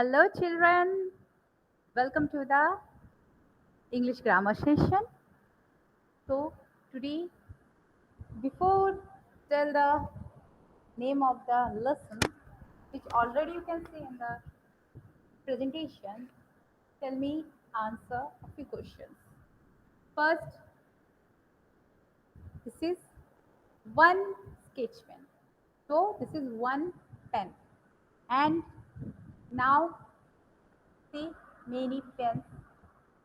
Hello, children. Welcome to the English grammar session. So, today, before tell the name of the lesson, which already you can see in the presentation, tell me answer a few questions. First, this is one sketch pen. So, this is one pen. And now, see many pens.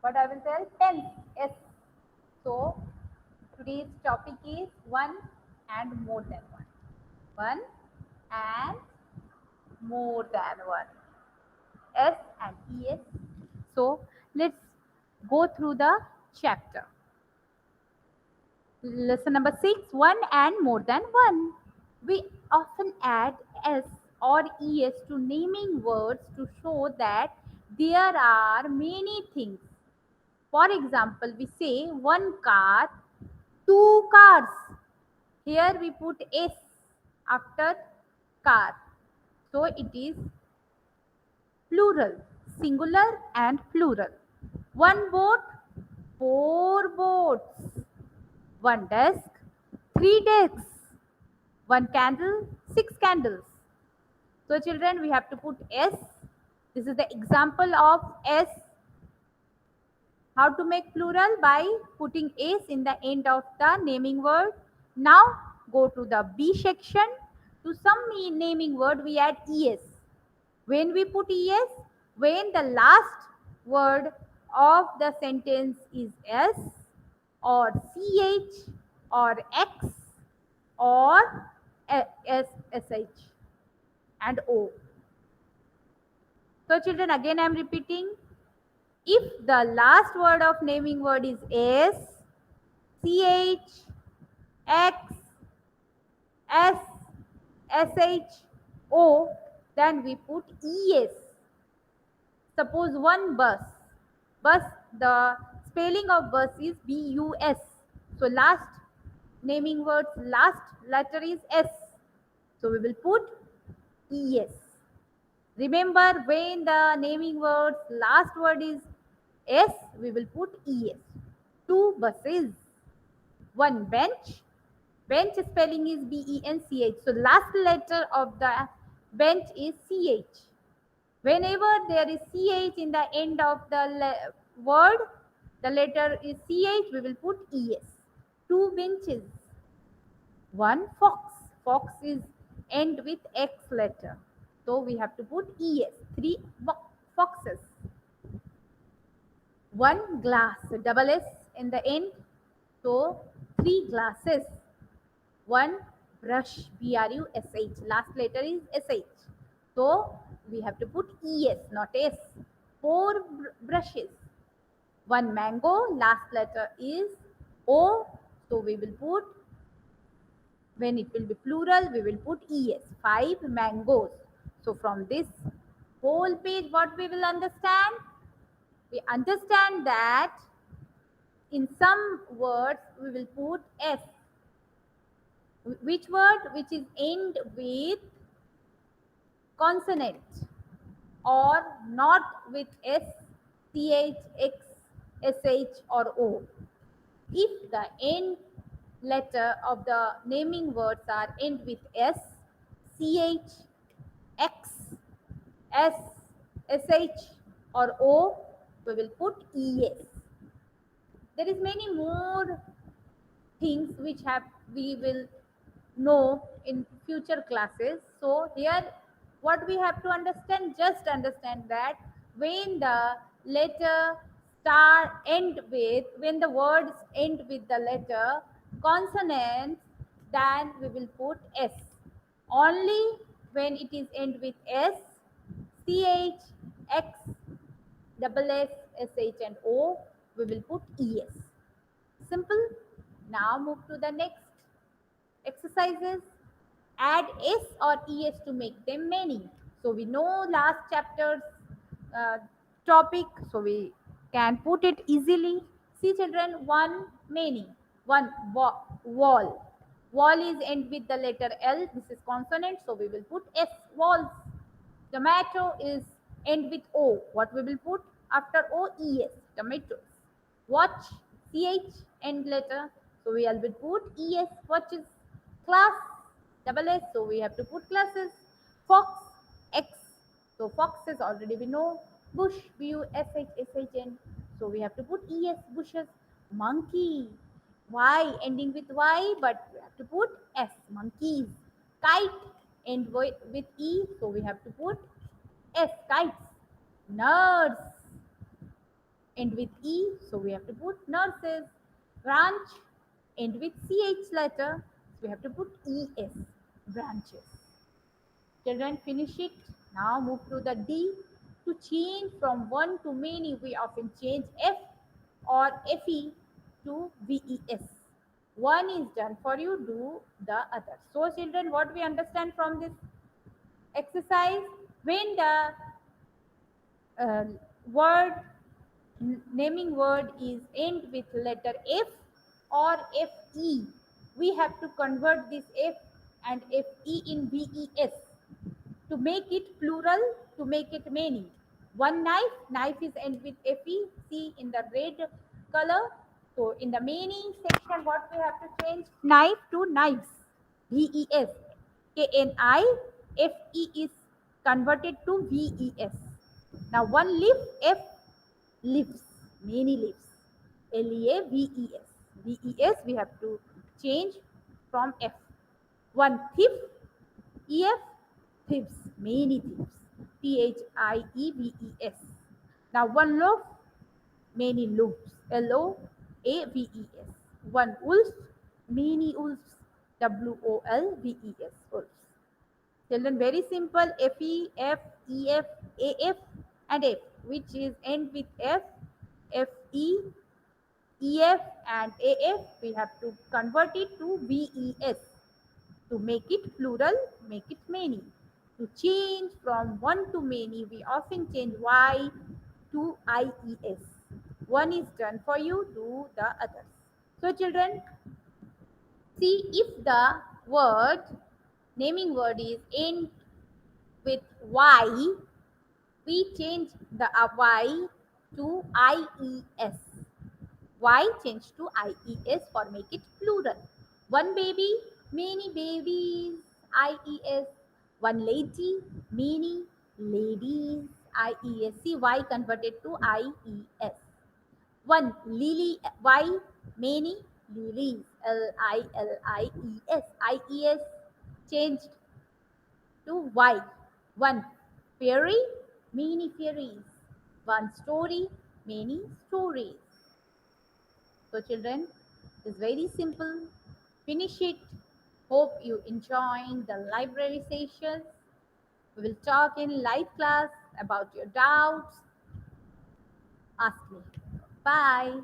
What I will tell? Pens. S. So, today's topic is one and more than one. One and more than one. S and ES. So let's go through the chapter. Lesson number 6, one and more than one. We often add S or ES to naming words to show that there are many things. For example, we say one car, two cars. Here we put S after car. So it is plural, singular and plural. One boat, four boats. One desk, three desks. One candle, six candles. So children, we have to put S. This is the example of S. How to make plural? By putting S in the end of the naming word. Now go to the B section. To some naming word we add ES. When we put ES, when the last word of the sentence is S or CH or X or SH and O. So children, again I am repeating. If the last word of naming word is S, CH, X, S, SH, O, then we put ES. Suppose one bus. Bus, the spelling of bus is BUS. So last naming word's last letter is S. So we will put ES. Remember, when the naming word's last word is S, we will put ES. Two buses. One bench. Bench spelling is BENCH. So last letter of the bench is CH. Whenever there is CH in the end of the word, the letter is CH, we will put ES. Two benches. One fox. Fox is end with X letter. So we have to put ES. Three foxes. One glass. Double S in the end. So three glasses. One brush. BRUSH. Last letter is SH. So we have to put ES, not S. Four brushes. One mango, last letter is O. So we will put, when it will be plural, we will put ES. Five mangoes. So from this whole page, what we will understand? We understand that in some words we will put S. Which word? Which is end with consonant or not with S, CH, X, SH or O. If the end letter of the naming words are end with S, CH, X, S, SH or O, we will put ES. There is many more things which we will know in future classes. So here what we have to understand, just understand that when the letter start end with, when the words end with the letter consonants, then we will put S. Only when it is end with S, CH, X, double S, SH and O, we will put ES. Simple. Now move to the next exercises. Add S or ES to make them many. So we know last chapter's uh, topic, so we can put it easily. See children, one many, one wall. Wall is end with the letter L. This is consonant, so we will put S. Walls. Tomato is End with O. What we will put after O? ES. Tomatoes. Watch. CH. End letter. So we will put ES. Watches. Class. Double S. So we have to put classes. Fox. X. So foxes already we know. Bush. BUSHSHN. So we have to put ES. Bushes. Monkey. Y. Ending with Y, but we have to put S. Monkeys. Kite. End with E. So we have to put S. Kites. Nurse. End with E. So we have to put nurses. Branch. End with CH letter. So we have to put ES. Branches. Children, finish it. Now move to the D. To change from one to many, we often change F or FE to VES. One is done for you, do the other. So children, what we understand from this exercise, when the uh, word naming word is end with letter F or FE, we have to convert this F and FE in VES to make it plural, to make it many. One knife, knife is end with FE, see in the red color. So in the many section, what we have to change? Knife to knives, VES. KNIFE is converted to VES. Now one leaf, F, leaves, many leaves. LEAVES. VES we have to change from F. One thief, EF, thieves, many thieves. THIEVES. Now one loaf, many loaves. LOAVES. One wolf, many wolves. WOLVES. Wolves. Children, very simple. FE, F, EF, AF, and F, which is end with F, FE, EF, and AF. We have to convert it to VES. To make it plural, make it many. To change from one to many, we often change Y to IES. One is done for you, do the others. So children, see if the word, naming word is end with Y, we change the Y to IES. Y change to IES for make it plural. One baby, many babies, IES. One lady, many ladies, IES. See, Y converted to IES. One lily, Y, many lilies, LILIES. IES changed to Y. One fairy, many fairies. One story, many stories. So children, it's very simple. Finish it. Hope you enjoying the library sessions. We will talk in live class about your doubts. Ask me. Bye.